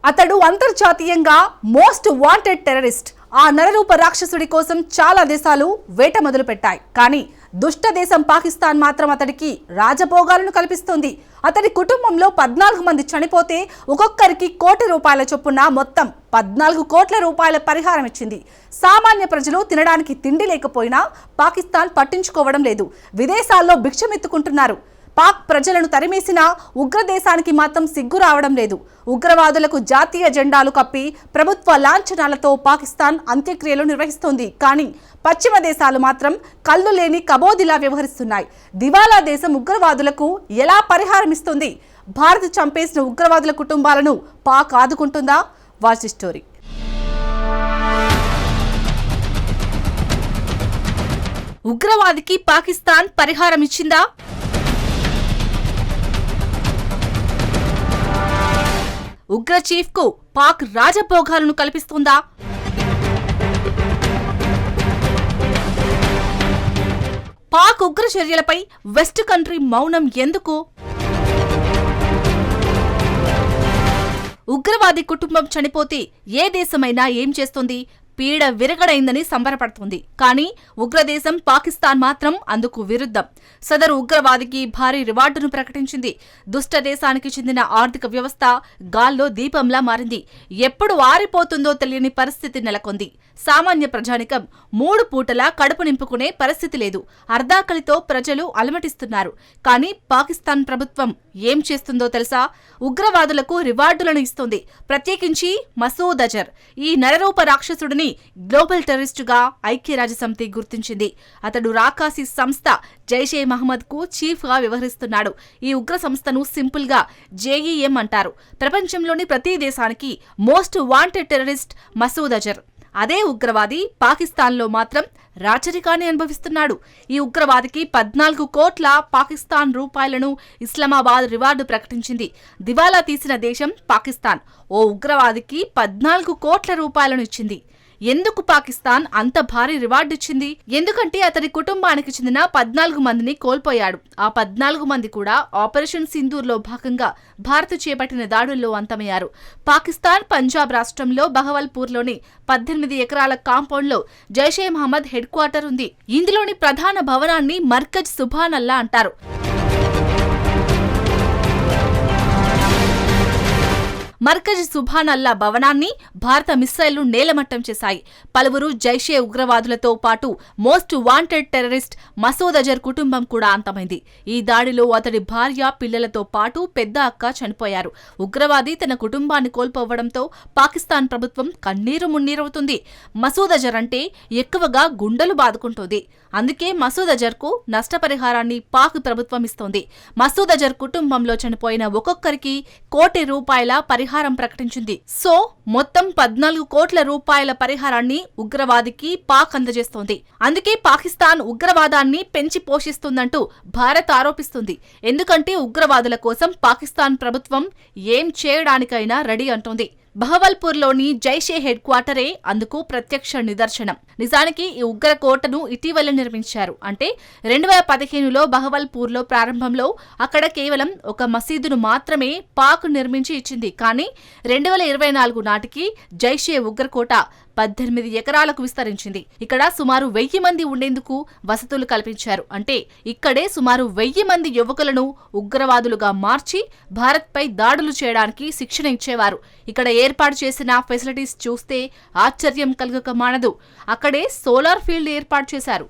అతడు అంతర్జాతీయంగా most wanted terrorist. ఆ నరరూప రాక్షసుడి కోసం చాలా దేశాలు వేట మొదలుపెట్టాయి. కానీ దుష్ట దేశం పాకిస్తాన్ మాత్రం అతడికి రాజభోగాలను కల్పిస్తుంది. అతడి కుటుంబంలో 14 మంది చనిపోతే ఒక్కొక్కరికి ₹1,00,00,000 చొప్పున మొత్తం 14 కోట్ల రూపాయల పరిహారం ఇచ్చింది. సామాన్య ప్రజలు తినడానికి తిండి లేకపోయినా పాకిస్తాన్ పట్టించుకోవడం లేదు. విదేశాల్లో భిక్షమెత్తుకుంటున్నారు. పాక్ ప్రజలను తరిమేసిన ఉగ్రదేశానికి మాత్రం సిగ్గు రావడం లేదు. ఉగ్రవాదులకు జాతీయ జెండాలు కప్పి ప్రభుత్వ లాంఛనాలతో పాకిస్తాన్ అంత్యక్రియలు నిర్వహిస్తోంది. కానీ పశ్చిమ దేశాలు మాత్రం కళ్ళు లేని కబోదిలా వ్యవహరిస్తున్నాయి. దివాలా దేశం ఉగ్రవాదులకు ఎలా పరిహారం ఇస్తుంది? భారత్ చంపేసిన ఉగ్రవాదుల కుటుంబాలను పాక్ ఆదుకుంటుందా? Watch story. ఉగ్రవాదికి పాకిస్తాన్ పరిహారం ఇచ్చిందా? ఉగ్ర చీఫ్ కు పాక్ రాజభోగాలను కల్పిస్తుందా? పాక్ ఉగ్ర చర్యలపై వెస్ట్ కంట్రీ మౌనం ఎందుకు? ఉగ్రవాది కుటుంబం చనిపోతే ఏ దేశమైనా ఏం చేస్తుంది? పీడ విరగడైందని సంబరపడుతుంది. కానీ ఉగ్రదేశం పాకిస్తాన్ మాత్రం అందుకు విరుద్ధం. సదరు ఉగ్రవాదికి భారీ రివార్డును ప్రకటించింది. దుష్ట దేశానికి చెందిన ఆర్థిక వ్యవస్థ గాల్లో దీపంలా మారింది. ఎప్పుడు ఆరిపోతుందో తెలియని పరిస్థితి నెలకొంది. సామాన్య ప్రజానికం 3 పూటలా కడుపు నింపుకునే పరిస్థితి లేదు. అర్ధాకలితో ప్రజలు అలమటిస్తున్నారు. కానీ పాకిస్తాన్ ప్రభుత్వం ఏం చేస్తుందో తెలుసా? ఉగ్రవాదులకు రివార్డులను ఇస్తుంది. ప్రత్యేకించి మసూద్ అజర్, ఈ నరరూప రాక్షసుడిని గ్లోబల్ టెర్రరిస్టుగా ఐక్యరాజ్యసమితి గుర్తించింది. అతడు రాకాసి సంస్థ జైషే మహమ్మద్ కు చీఫ్ గా వ్యవహరిస్తున్నాడు. ఈ ఉగ్ర సంస్థను సింపుల్ గా జేఈఎం అంటారు. ప్రపంచంలోని ప్రతి దేశానికి most wanted terrorist Masood Azhar. అదే ఉగ్రవాది పాకిస్తాన్లో మాత్రం రాచరికాన్ని అనుభవిస్తున్నాడు. ఈ ఉగ్రవాదికి 14 కోట్ల పాకిస్తాన్ రూపాయలను ఇస్లామాబాద్ రివార్డు ప్రకటించింది. దివాలా తీసిన దేశం పాకిస్తాన్ ఓ ఉగ్రవాదికి 14 కోట్ల రూపాయలను ఇచ్చింది. ఎందుకు పాకిస్తాన్ అంత భారీ రివార్డు ఇచ్చింది? ఎందుకంటే అతడి కుటుంబానికి చెందిన 14 మందిని కోల్పోయాడు. ఆ 14 మంది కూడా ఆపరేషన్ సింధూర్లో భాగంగా భారత్ చేపట్టిన దాడుల్లో అంతమయ్యారు. పాకిస్తాన్ పంజాబ్ రాష్ట్రంలో బహవల్పూర్లోని 18 ఎకరాల కాంపౌండ్లో జైషే మహమ్మద్ హెడ్ క్వార్టర్ ఉంది. ఇందులోని ప్రధాన భవనాన్ని మర్కజ్ సుభానల్లా అంటారు. మర్కజ్ సుభానల్లా భవనాన్ని భారత మిస్సైళ్లు నేలమట్టం చేశాయి. పలువురు జైషే ఉగ్రవాదులతో పాటు most wanted terrorist Masood Azhar కుటుంబం కూడా అంతమైంది. ఈ దాడిలో అతడి భార్య, పిల్లలతో పాటు పెద్ద అక్క చనిపోయారు. ఉగ్రవాది తన కుటుంబాన్ని కోల్పోవడంతో పాకిస్తాన్ ప్రభుత్వం కన్నీరు మున్నీరవుతుంది. మసూద్ అజర్ అంటే ఎక్కువగా గుండెలు బాదుకుంటోంది. అందుకే మసూద్ అజర్ కు నష్టపరిహారాన్ని పాక్ ప్రభుత్వం ఇస్తోంది. మసూద్ అజర్ కుటుంబంలో చనిపోయిన ఒక్కొక్కరికి ₹1,00,00,000 పరిహారం ప్రకటించింది. సో మొత్తం 14 కోట్ల రూపాయల పరిహారాన్ని ఉగ్రవాదికి పాక్ అందజేస్తోంది. అందుకే పాకిస్తాన్ ఉగ్రవాదాన్ని పెంచి పోషిస్తుందంటూ భారత్ ఆరోపిస్తుంది. ఎందుకంటే ఉగ్రవాదుల కోసం పాకిస్తాన్ ప్రభుత్వం ఏం చేయడానికైనా రెడీ అంటోంది. బహవల్పూర్లోని జైషే హెడ్ క్వార్టరే అందుకు ప్రత్యక్ష నిదర్శనం. నిజానికి ఈ ఉగ్ర కోటను ఇటీవల నిర్మించారు. అంటే 2015లో బహవల్పూర్లో ప్రారంభంలో అక్కడ కేవలం ఒక మసీదును మాత్రమే పాక్ నిర్మించి ఇచ్చింది. కానీ 2024 నాటికి జైషే ఉగ్రకోట 18 ఎకరాలకు విస్తరించింది. ఇక్కడ సుమారు 1000 మంది ఉండేందుకు వసతులు కల్పించారు. అంటే ఇక్కడే సుమారు 1000 మంది యువకులను ఉగ్రవాదులుగా మార్చి భారత్పై దాడులు చేయడానికి శిక్షణ ఇచ్చేవారు. ఇక్కడ ఏర్పాటు చేసిన ఫెసిలిటీస్ చూస్తే ఆశ్చర్యం కలగక మానదు. అక్కడే సోలార్ ఫీల్డ్ ఏర్పాటు చేశారు.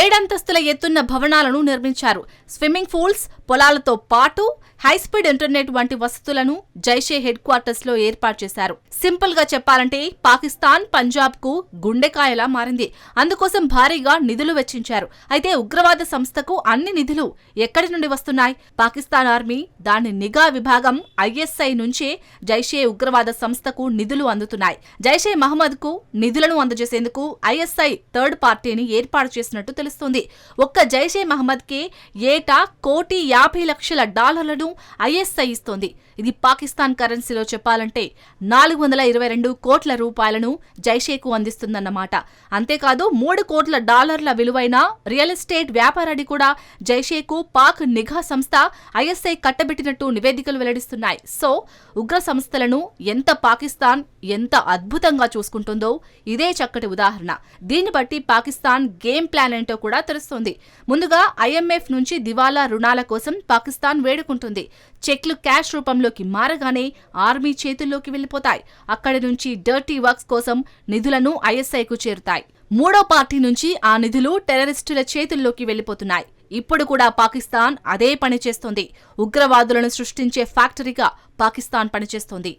ఏడంతస్తుల ఎత్తున్న భవనాలను నిర్మించారు. స్విమ్మింగ్ పూల్స్, పొలాలతో పాటు హైస్పీడ్ ఇంటర్నెట్ వంటి వసతులను జైషే హెడ్ క్వార్టర్స్ లో ఏర్పాటు చేశారు. సింపుల్ గా చెప్పాలంటే పాకిస్తాన్ పంజాబ్ కు గుండెకాయలా మారింది. అందుకోసం భారీగా నిధులు వెచ్చించారు. అయితే ఉగ్రవాద సంస్థకు అన్ని నిధులు ఎక్కడి నుండి వస్తున్నాయి? పాకిస్తాన్ ఆర్మీ, దాని నిఘా విభాగం ISI నుంచే జైషే ఉగ్రవాద సంస్థకు నిధులు అందుతున్నాయి. జైషే మహమ్మద్ కు నిధులను అందజేసేందుకు ISI థర్డ్ పార్టీని ఏర్పాటు చేసినట్టు తెలుస్తోంది. ఒక్క జైషే మహమ్మద్కే ఏటా $1,50,00,000 ISI ఇస్తోంది. ఇది పాకిస్తాన్ కరెన్సీలో చెప్పాలంటే 422 కోట్ల రూపాయలను జైషేకు అందిస్తుందన్నమాట. అంతేకాదు $3 కోట్ల విలువైన రియల్ ఎస్టేట్ వ్యాపారాన్ని కూడా జైషేకు పాక్ నిఘా సంస్థ ISI కట్టబెట్టినట్టు నివేదికలు వెల్లడిస్తున్నాయి. సో ఉగ్ర సంస్థలను పాకిస్తాన్ ఎంత అద్భుతంగా చూసుకుంటుందో ఇదే చక్కటి ఉదాహరణ. దీన్ని బట్టి పాకిస్తాన్ గేమ్ ప్లాన్ ఏంటో కూడా తెలుస్తోంది. ముందుగా IMF నుంచి దివాలా రుణాల కోసం పాకిస్తాన్ వేడుకుంటుంది. చెక్లు క్యాష్ రూపంలోకి మారగానే ఆర్మీ చేతుల్లోకి వెళ్లిపోతాయి. అక్కడి నుంచి డర్టీ వర్క్స్ కోసం నిధులను ISIకు చేరుతాయి. మూడో పార్టీ నుంచి ఆ నిధులు టెర్రరిస్టుల చేతుల్లోకి వెళ్లిపోతున్నాయి. ఇప్పుడు కూడా పాకిస్తాన్ అదే పని చేస్తోంది. ఉగ్రవాదులను సృష్టించే ఫ్యాక్టరీగా పాకిస్తాన్ పనిచేస్తోంది.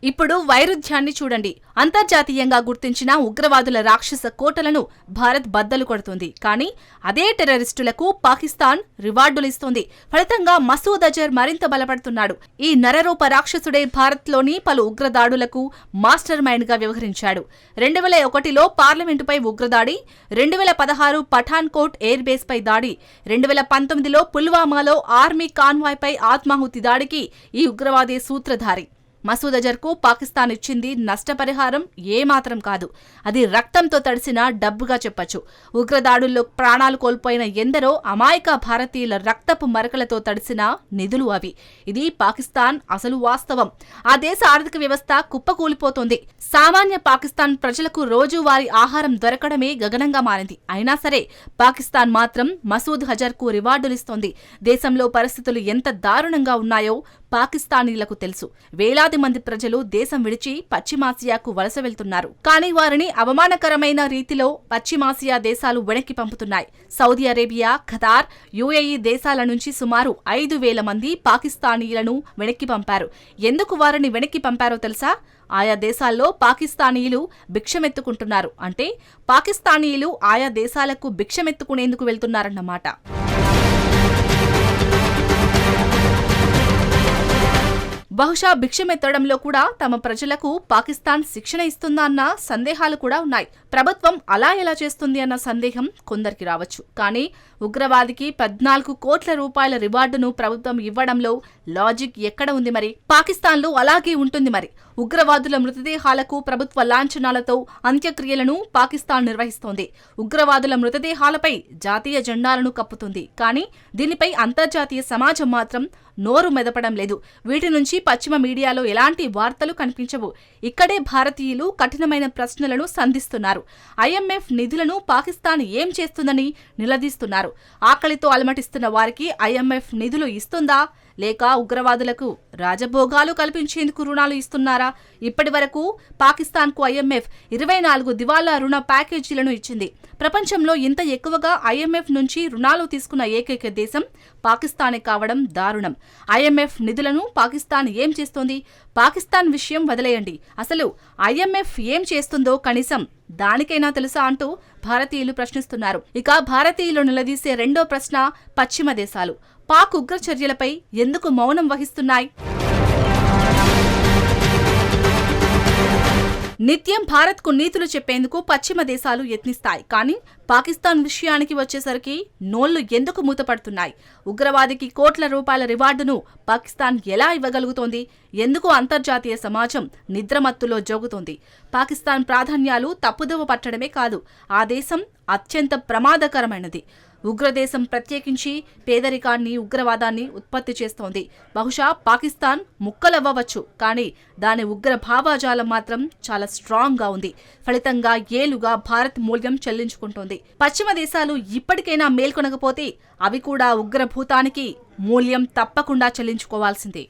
ఇప్పుడు వైరుధ్యాన్ని చూడండి. అంతర్జాతీయంగా గుర్తించిన ఉగ్రవాదుల రాక్షస కోటలను భారత్ బద్దలు కొడుతుంది. కానీ అదే టెర్రరిస్టులకు పాకిస్తాన్ రివార్డులిస్తోంది. ఫలితంగా మసూద్ అజర్ మరింత బలపడుతున్నాడు. ఈ నరరూప రాక్షసుడే భారత్లోని పలు ఉగ్రదాడులకు మాస్టర్ మైండ్ గా వ్యవహరించాడు. 2001లో పార్లమెంటుపై ఉగ్రదాడి, 2016 పఠాన్ కోట్ ఎయిర్ బేస్ పై దాడి, 2019లో పుల్వామాలో ఆర్మీ కాన్వాయ్ పై ఆత్మాహుతి దాడికి ఈ ఉగ్రవాదే సూత్రధారి. మసూద్ అజర్కు పాకిస్తాన్ ఇచ్చింది నష్టపరిహారం ఏమాత్రం కాదు, అది రక్తంతో తడిసిన డబ్బుగా చెప్పొచ్చు. ఉగ్రదాడుల్లో ప్రాణాలు కోల్పోయిన ఎందరో అమాయక భారతీయుల రక్తపు మరకలతో తడిసిన నిధులు అవి. ఇది పాకిస్తాన్ అసలు వాస్తవం. ఆ దేశ ఆర్థిక వ్యవస్థ కుప్పకూలిపోతోంది. సామాన్య పాకిస్తాన్ ప్రజలకు రోజువారీ ఆహారం దొరకడమే గగనంగా మారింది. అయినా సరే పాకిస్తాన్ మాత్రం మసూద్ అజర్కు రివార్డులిస్తోంది. దేశంలో పరిస్థితులు ఎంత దారుణంగా ఉన్నాయో పాకిస్తానీలకు తెలుసు. వేలాది మంది ప్రజలు దేశం విడిచి పశ్చిమాసియాకు వలస వెళ్తున్నారు. కానీ వారిని అవమానకరమైన రీతిలో పశ్చిమాసియా దేశాలు వెనక్కి పంపుతున్నాయి. సౌదీ అరేబియా, ఖతార్, UAE దేశాల నుంచి సుమారు 5,000 మంది పాకిస్తానీయులను వెనక్కి పంపారు. ఎందుకు వారిని వెనక్కి పంపారో తెలుసా? ఆయా దేశాల్లో పాకిస్తానీయులు భిక్షమెత్తుకుంటున్నారు. అంటే పాకిస్తానీయులు ఆయా దేశాలకు భిక్షమెత్తుకునేందుకు వెళ్తున్నారన్నమాట. బహుశా భిక్షమెత్తడంలో కూడా తమ ప్రజలకు పాకిస్తాన్ శిక్షణ ఇస్తుందా అన్న సందేహాలు కూడా ఉన్నాయి. ప్రభుత్వం అలా ఎలా చేస్తుంది అన్న సందేహం కొందరికి రావచ్చు. కానీ ఉగ్రవాదికి 14 కోట్ల రూపాయల రివార్డును ప్రభుత్వం ఇవ్వడంలో లాజిక్ ఎక్కడ ఉంది మరి? పాకిస్తాన్లో అలాగే ఉంటుంది మరి. ఉగ్రవాదుల మృతదేహాలకు ప్రభుత్వ లాంఛనాలతో అంత్యక్రియలను పాకిస్తాన్ నిర్వహిస్తోంది. ఉగ్రవాదుల మృతదేహాలపై జాతీయ జెండాలను కప్పుతుంది. కానీ దీనిపై అంతర్జాతీయ సమాజం మాత్రం నోరు మెదపడం లేదు. వీటి నుంచి పశ్చిమ మీడియాలో ఎలాంటి వార్తలు కనిపించవు. ఇక్కడే భారతీయులు కఠినమైన ప్రశ్నలను సంధిస్తున్నారు. IMF నిధులను పాకిస్తాన్ ఏం చేస్తుందని నిలదీస్తున్నారు. ఆకలితో అలమటిస్తున్న వారికి IMF నిధులు ఇస్తుందా, లేక ఉగ్రవాదులకు రాజభోగాలు కల్పించేందుకు రుణాలు ఇస్తున్నారా? ఇప్పటి వరకు పాకిస్తాన్కు IMF 24 దివాలా రుణ ప్యాకేజీలను ఇచ్చింది. ప్రపంచంలో ఇంత ఎక్కువగా IMF నుంచి రుణాలు తీసుకున్న ఏకైక దేశం పాకిస్తానే కావడం దారుణం. IMF నిధులను పాకిస్తాన్ ఏం చేస్తోంది? పాకిస్తాన్ విషయం వదిలేయండి, అసలు IMF ఏం చేస్తుందో కనీసం దానికైనా తెలుసా అంటూ భారతీయులు ప్రశ్నిస్తున్నారు. ఇక భారతీయులు నిలదీసే రెండో ప్రశ్న పశ్చిమ దేశాలు పాక్ ఉగ్ర చర్యలపై ఎందుకు మౌనం వహిస్తున్నాయి? నిత్యం భారత్కు నీతులు చెప్పేందుకు పశ్చిమ దేశాలు యత్నిస్తాయి. కానీ పాకిస్తాన్ విషయానికి వచ్చేసరికి నోళ్లు ఎందుకు మూతపడుతున్నాయి? ఉగ్రవాదికి కోట్ల రూపాయల రివార్డును పాకిస్తాన్ ఎలా ఇవ్వగలుగుతోంది? ఎందుకు అంతర్జాతీయ సమాజం నిద్రమత్తులో జోగుతోంది? పాకిస్తాన్ ప్రాధాన్యాలు తప్పుదోవ పట్టడమే కాదు, ఆ దేశం అత్యంత ప్రమాదకరమైనది. ఉగ్రదేశం ప్రత్యేకించి పేదరికాన్ని, ఉగ్రవాదాన్ని ఉత్పత్తి చేస్తోంది. బహుశా పాకిస్తాన్ ముక్కలవ్వచ్చు, కానీ దాని ఉగ్ర భావాజాలం మాత్రం చాలా స్ట్రాంగ్ గా ఉంది. ఫలితంగా ఏలుగా భారత్ మూల్యం చెల్లించుకుంటోంది. పశ్చిమ దేశాలు ఇప్పటికైనా మేల్కొనకపోతే అవి కూడా ఉగ్రభూతానికి మూల్యం తప్పకుండా చెల్లించుకోవాల్సిందే.